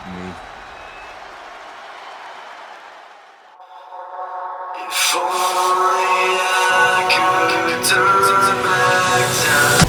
Mutiny. If only I could turn back time.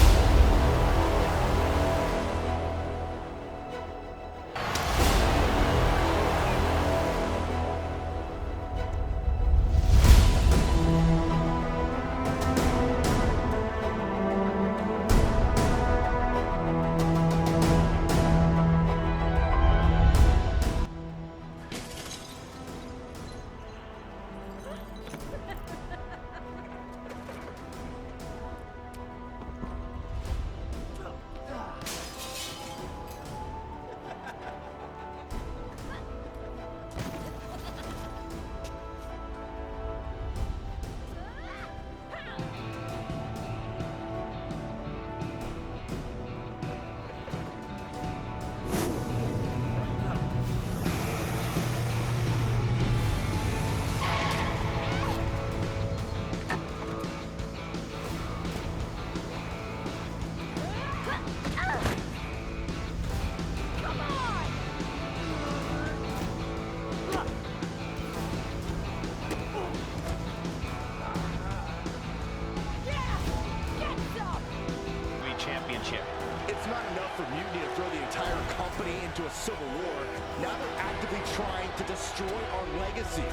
Championship. It's not enough for Mutiny to throw the entire company into a civil war. Now they're actively trying to destroy our legacy.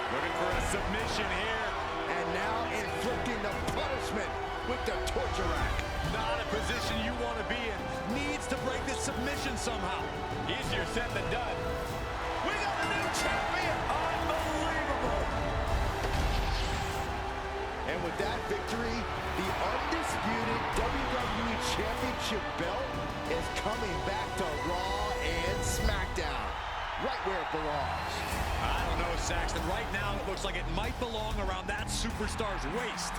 Looking for a submission here. And now inflicting the punishment with the torture rack. Not a position you want to be in. Needs to break this submission somehow. Easier said than done. We got a new champion. Unbelievable. And with that victory, the undisputed WWE Championship belt is coming back to Raw and SmackDown, right where it belongs. I don't know, Saxton. Right now, it looks like it might belong around that superstar's waist.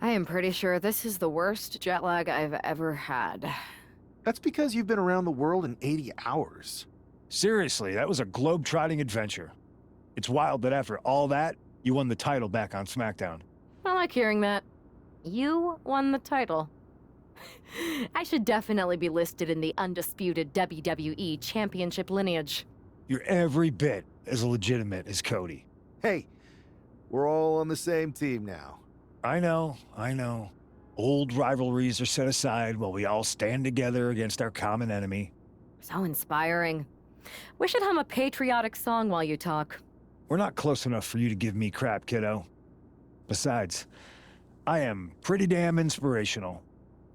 I am pretty sure this is the worst jet lag I've ever had. That's because you've been around the world in 80 hours. Seriously, that was a globe-trotting adventure. It's wild that after all that, you won the title back on SmackDown. I like hearing that. You won the title. I should definitely be listed in the undisputed WWE Championship lineage. You're every bit as legitimate as Cody. Hey, we're all on the same team now. I know. Old rivalries are set aside while we all stand together against our common enemy. So inspiring. We should hum a patriotic song while you talk. We're not close enough for you to give me crap, kiddo. Besides, I am pretty damn inspirational.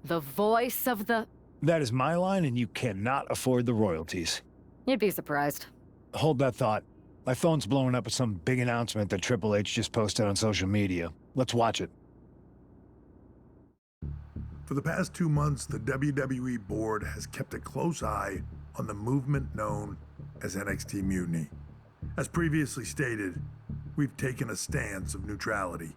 The voice of the... That is my line, and you cannot afford the royalties. You'd be surprised. Hold that thought. My phone's blowing up with some big announcement that Triple H just posted on social media. Let's watch it. For the past 2 months, the WWE board has kept a close eye on the movement known as NXT Mutiny. As previously stated, we've taken a stance of neutrality.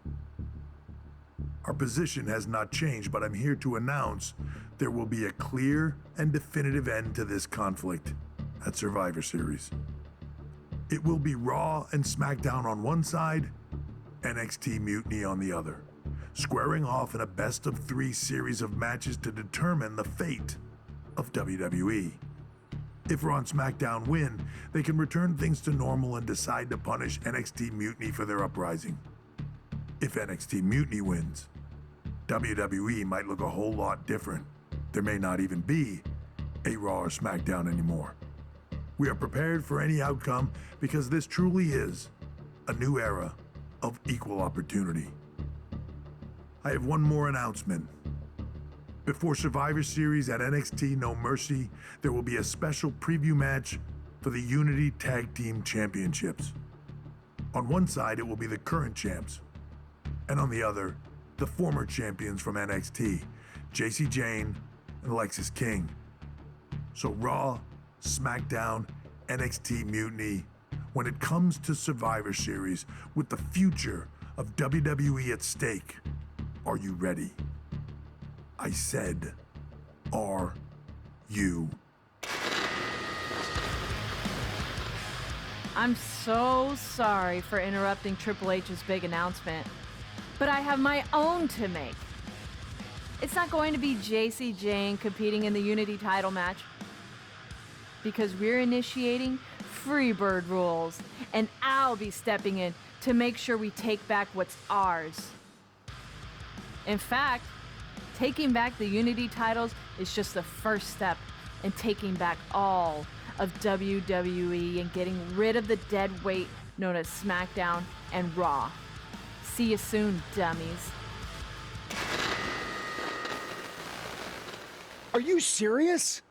Our position has not changed, but I'm here to announce there will be a clear and definitive end to this conflict at Survivor Series. It will be Raw and SmackDown on one side, NXT Mutiny on the other, squaring off in a best-of-3 series of matches to determine the fate of WWE. If Raw and SmackDown win, they can return things to normal and decide to punish NXT Mutiny for their uprising. If NXT Mutiny wins, WWE might look a whole lot different. There may not even be a Raw or SmackDown anymore. We are prepared for any outcome because this truly is a new era of equal opportunity. I have one more announcement. Before Survivor Series at NXT No Mercy, there will be a special preview match for the Unity Tag Team Championships. On one side, it will be the current champs, and on the other, the former champions from NXT, JC Jane and Alexis King. So Raw, SmackDown, NXT Mutiny, when it comes to Survivor Series with the future of WWE at stake, are you ready? I said, are you? I'm so sorry for interrupting Triple H's big announcement, but I have my own to make. It's not going to be JC Jane competing in the Unity title match, because we're initiating Freebird rules, and I'll be stepping in to make sure we take back what's ours. In fact, taking back the Unity titles is just the first step in taking back all of WWE and getting rid of the dead weight known as SmackDown and Raw. See you soon, dummies. Are you serious?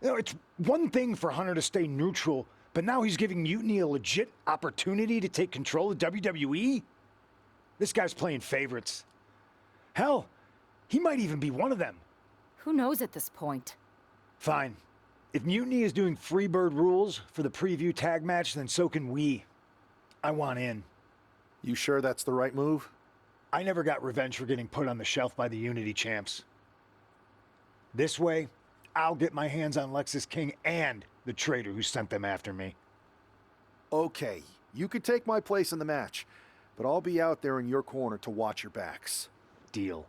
You know, it's one thing for Hunter to stay neutral, but now he's giving Mutiny a legit opportunity to take control of WWE? This guy's playing favorites. Hell, he might even be one of them. Who knows at this point? Fine. If Mutiny is doing Freebird rules for the preview tag match, then so can we. I want in. You sure that's the right move? I never got revenge for getting put on the shelf by the Unity champs. This way, I'll get my hands on Lexis King and the traitor who sent them after me. Okay, you could take my place in the match, but I'll be out there in your corner to watch your backs. Deal.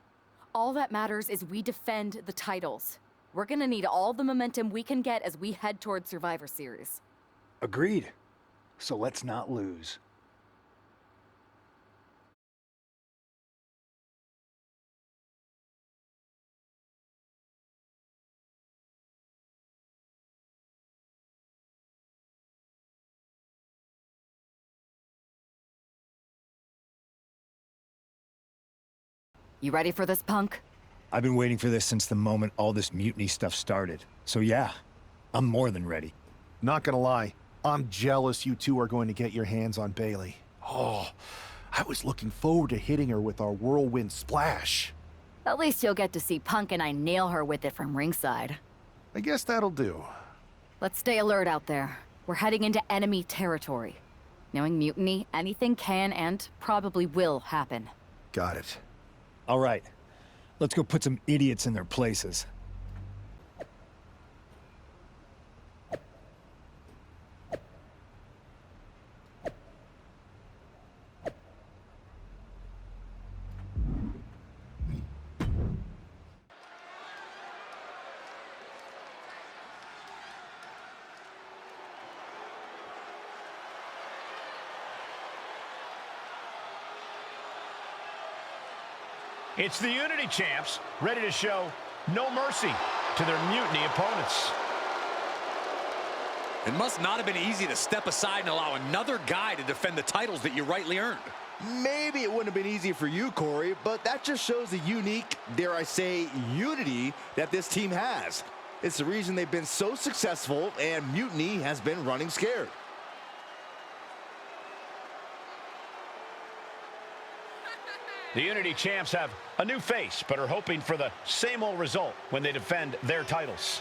All that matters is we defend the titles. We're gonna need all the momentum we can get as we head towards Survivor Series. Agreed. So let's not lose. You ready for this, punk? I've been waiting for this since the moment all this Mutiny stuff started. So yeah, I'm more than ready. Not gonna lie, I'm jealous you two are going to get your hands on Bayley. Oh, I was looking forward to hitting her with our whirlwind splash. At least you'll get to see Punk and I nail her with it from ringside. I guess that'll do. Let's stay alert out there. We're heading into enemy territory. Knowing Mutiny, anything can and probably will happen. Got it. All right, let's go put some idiots in their places. It's the Unity champs, ready to show no mercy to their Mutiny opponents. It must not have been easy to step aside and allow another guy to defend the titles that you rightly earned. Maybe it wouldn't have been easy for you, Corey, but that just shows the unique, dare I say, unity that this team has. It's the reason they've been so successful, and Mutiny has been running scared. The Unity champs have a new face, but are hoping for the same old result when they defend their titles.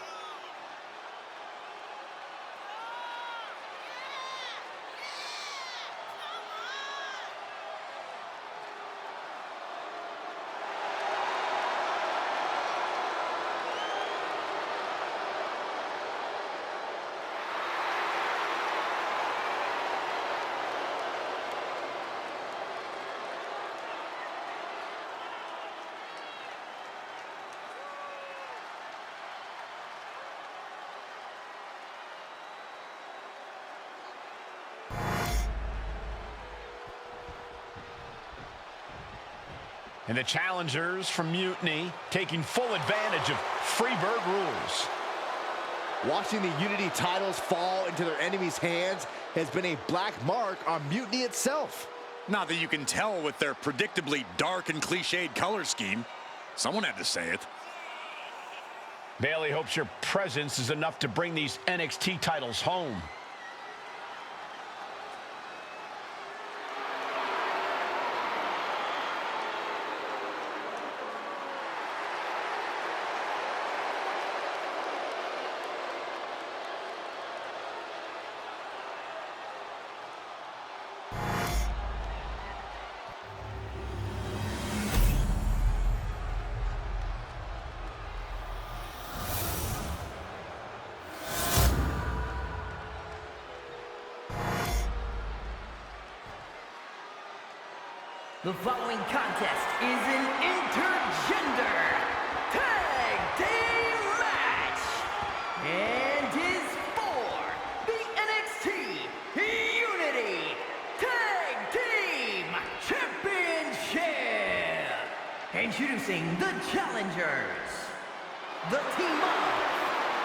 And the challengers from Mutiny taking full advantage of Freebird rules. Watching the Unity titles fall into their enemies' hands has been a black mark on Mutiny itself. Not that you can tell with their predictably dark and cliched color scheme. Someone had to say it. Bayley hopes your presence is enough to bring these NXT titles home. The following contest is an intergender tag team match and is for the NXT Unity Tag Team Championship. Introducing the challengers, the team of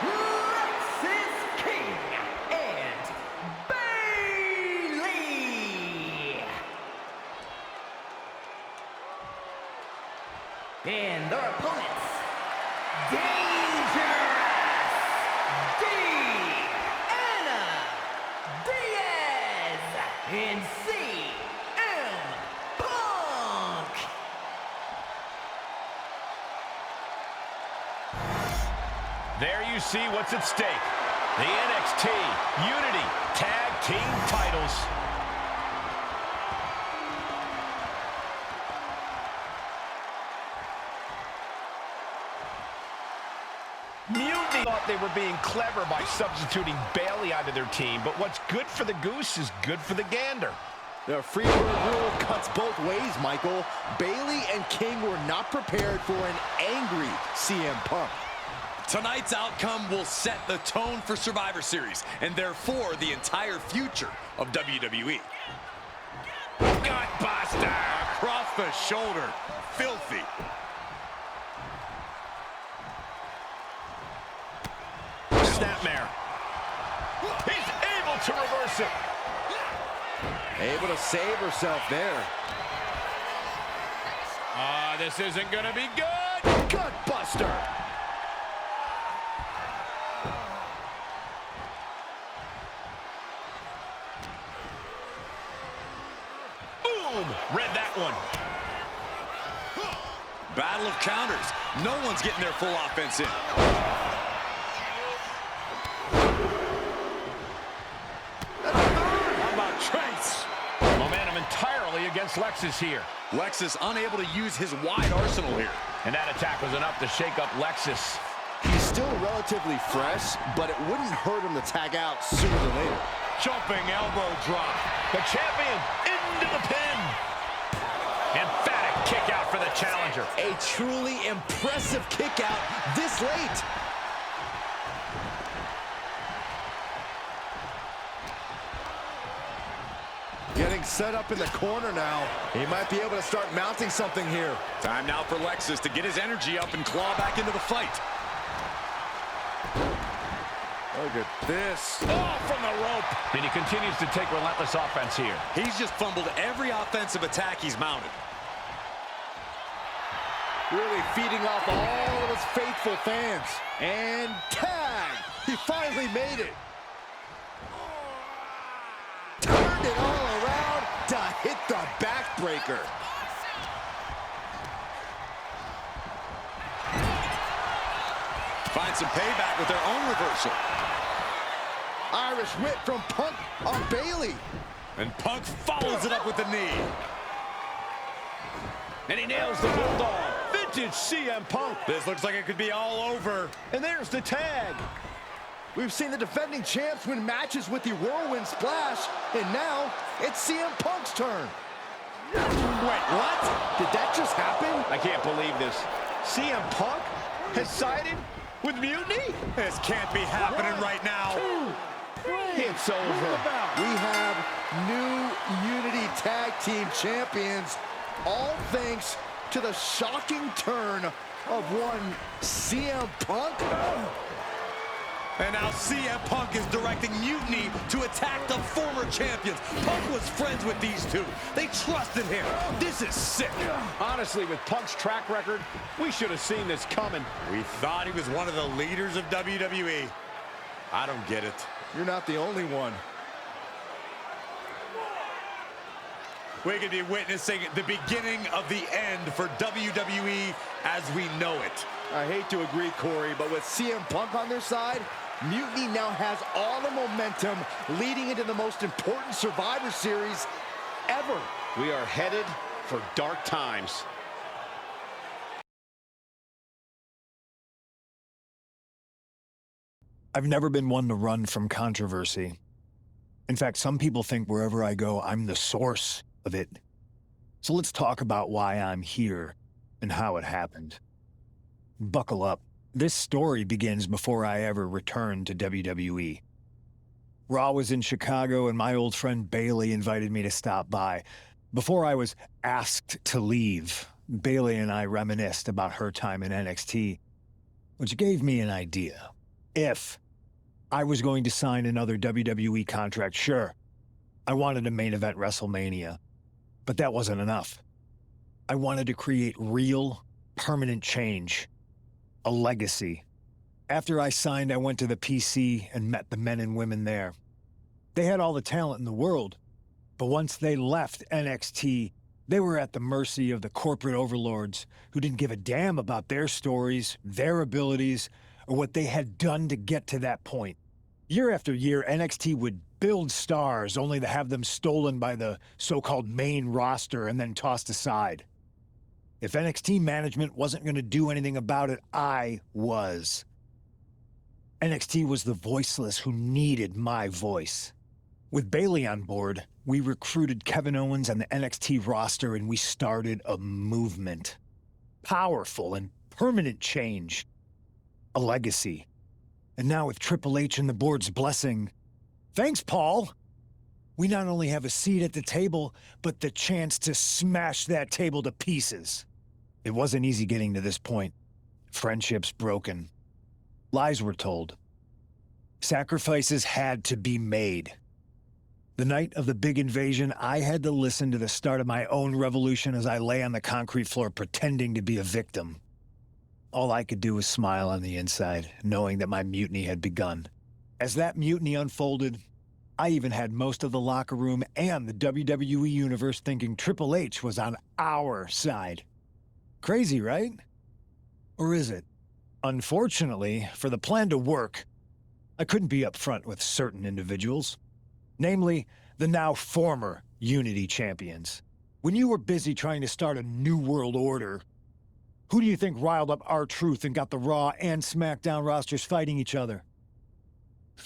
Lexis King and Bayley. And their opponents, Dangerous, Deanna Diaz, and CM Punk. There you see what's at stake. The NXT Unity Tag Team titles. Mutiny thought they were being clever by substituting Bayley onto their team, but what's good for the goose is good for the gander. The freebird rule cuts both ways, Michael. Bayley and King were not prepared for an angry CM Punk. Tonight's outcome will set the tone for Survivor Series, and therefore the entire future of WWE. Gutbuster! Across the shoulder. Filthy. Snapmare. He's able to reverse it. Able to save herself there. This isn't gonna be good. Gutbuster! Boom! Read that one. Battle of counters. No one's getting their full offense in. How about Trace? Momentum entirely against Lexus here. Lexus unable to use his wide arsenal here. And that attack was enough to shake up Lexus. He's still relatively fresh, but it wouldn't hurt him to tag out sooner than later. Jumping elbow drop. The champion into the pin. Emphatic kick out for the challenger. A truly impressive kick out this late. Getting set up in the corner now. He might be able to start mounting something here. Time now for Lexus to get his energy up and claw back into the fight. Look at this. Oh, from the rope. And he continues to take relentless offense here. He's just fumbled every offensive attack he's mounted. Really feeding off all of his faithful fans. And tag! He finally made it. Turned it all around to hit the backbreaker. Find some payback with their own reversal. Irish whip from Punk on Bayley. And Punk follows it up with the knee. And he nails the bulldog. Vintage CM Punk. This looks like it could be all over. And there's the tag. We've seen the defending champs win matches with the whirlwind splash, and now it's CM Punk's turn. Wait, what? Did that just happen? I can't believe this. CM Punk has sided with Mutiny? This can't be happening right now. It's over. We have new Unity Tag Team Champions, all thanks to the shocking turn of one CM Punk. And now CM Punk is directing Mutiny to attack the former champions. Punk was friends with these two. They trusted him. This is sick. Honestly, with Punk's track record, we should have seen this coming. We thought he was one of the leaders of WWE. I don't get it. You're not the only one. We could be witnessing the beginning of the end for WWE as we know it. I hate to agree, Corey, but with CM Punk on their side, Mutiny now has all the momentum leading into the most important Survivor Series ever. We are headed for dark times. I've never been one to run from controversy. In fact, some people think wherever I go, I'm the source of it. So let's talk about why I'm here and how it happened. Buckle up. This story begins before I ever returned to WWE. Raw was in Chicago and my old friend Bailey invited me to stop by. Before I was asked to leave, Bailey and I reminisced about her time in NXT, which gave me an idea. If I was going to sign another WWE contract, sure, I wanted a main event WrestleMania, but that wasn't enough. I wanted to create real, permanent change, a legacy. After I signed, I went to the PC and met the men and women there. They had all the talent in the world, but once they left NXT, they were at the mercy of the corporate overlords who didn't give a damn about their stories, their abilities, or what they had done to get to that point. Year after year, NXT would build stars only to have them stolen by the so-called main roster and then tossed aside. If NXT management wasn't going to do anything about it, I was. NXT was the voiceless who needed my voice. With Bailey on board, we recruited Kevin Owens and the NXT roster and we started a movement. Powerful and permanent change. A legacy. And now with Triple H and the board's blessing, thanks, Paul! We not only have a seat at the table, but the chance to smash that table to pieces. It wasn't easy getting to this point. Friendships broken. Lies were told. Sacrifices had to be made. The night of the big invasion, I had to listen to the start of my own revolution as I lay on the concrete floor pretending to be a victim. All I could do was smile on the inside, knowing that my mutiny had begun. As that mutiny unfolded, I even had most of the locker room and the WWE Universe thinking Triple H was on our side. Crazy, right? Or is it? Unfortunately, for the plan to work, I couldn't be upfront with certain individuals. Namely, the now former Unity champions. When you were busy trying to start a new world order, who do you think riled up R-Truth and got the Raw and SmackDown rosters fighting each other?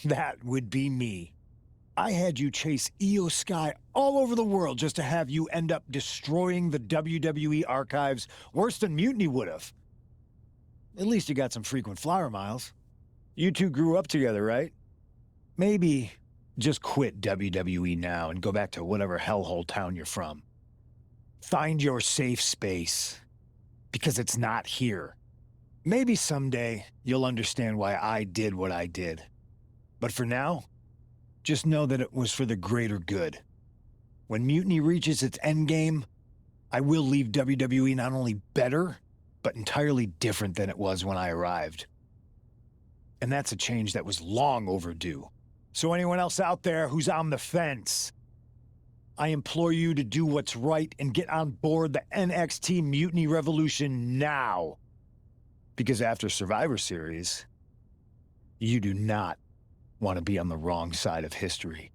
That would be me. I had you chase Io Sky all over the world just to have you end up destroying the WWE archives worse than Mutiny would have. At least you got some frequent flyer miles. You two grew up together, right? Maybe just quit WWE now and go back to whatever hellhole town you're from. Find your safe space. Because it's not here. Maybe someday you'll understand why I did what I did. But for now, just know that it was for the greater good. When Mutiny reaches its endgame, I will leave WWE not only better, but entirely different than it was when I arrived. And that's a change that was long overdue. So anyone else out there who's on the fence, I implore you to do what's right and get on board the NXT Mutiny Revolution now. Because after Survivor Series, you do not want to be on the wrong side of history.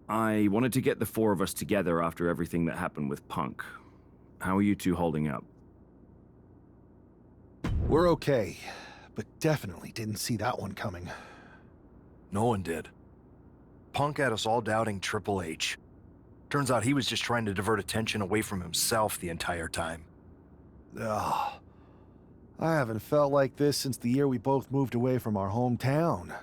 I wanted to get the four of us together after everything that happened with Punk. How are you two holding up? We're okay, but definitely didn't see that one coming. No one did. Punk had us all doubting Triple H. Turns out he was just trying to divert attention away from himself the entire time. Ugh. I haven't felt like this since the year we both moved away from our hometown.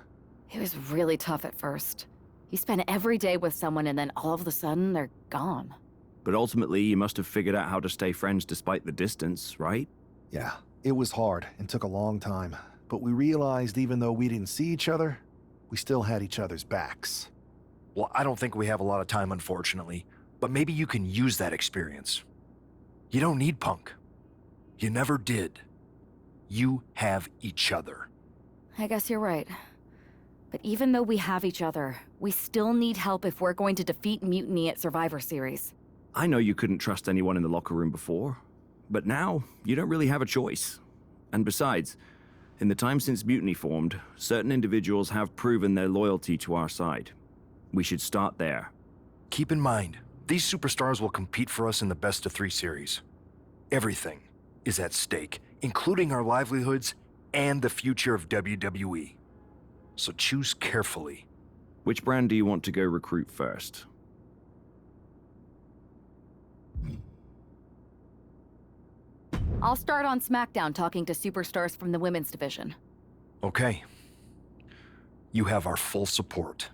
It was really tough at first. You spend every day with someone and then all of a sudden they're gone. But ultimately, you must have figured out how to stay friends despite the distance, right? Yeah, it was hard and took a long time. But we realized even though we didn't see each other, we still had each other's backs. Well, I don't think we have a lot of time, unfortunately. But maybe you can use that experience. You don't need Punk. You never did. You have each other. I guess you're right. But even though we have each other, we still need help if we're going to defeat Mutiny at Survivor Series. I know you couldn't trust anyone in the locker room before, but now you don't really have a choice. And besides, in the time since Mutiny formed, certain individuals have proven their loyalty to our side. We should start there. Keep in mind, these superstars will compete for us in the best-of-3 series. Everything is at stake, including our livelihoods and the future of WWE. So choose carefully. Which brand do you want to go recruit first? I'll start on SmackDown talking to superstars from the women's division. Okay. You have our full support.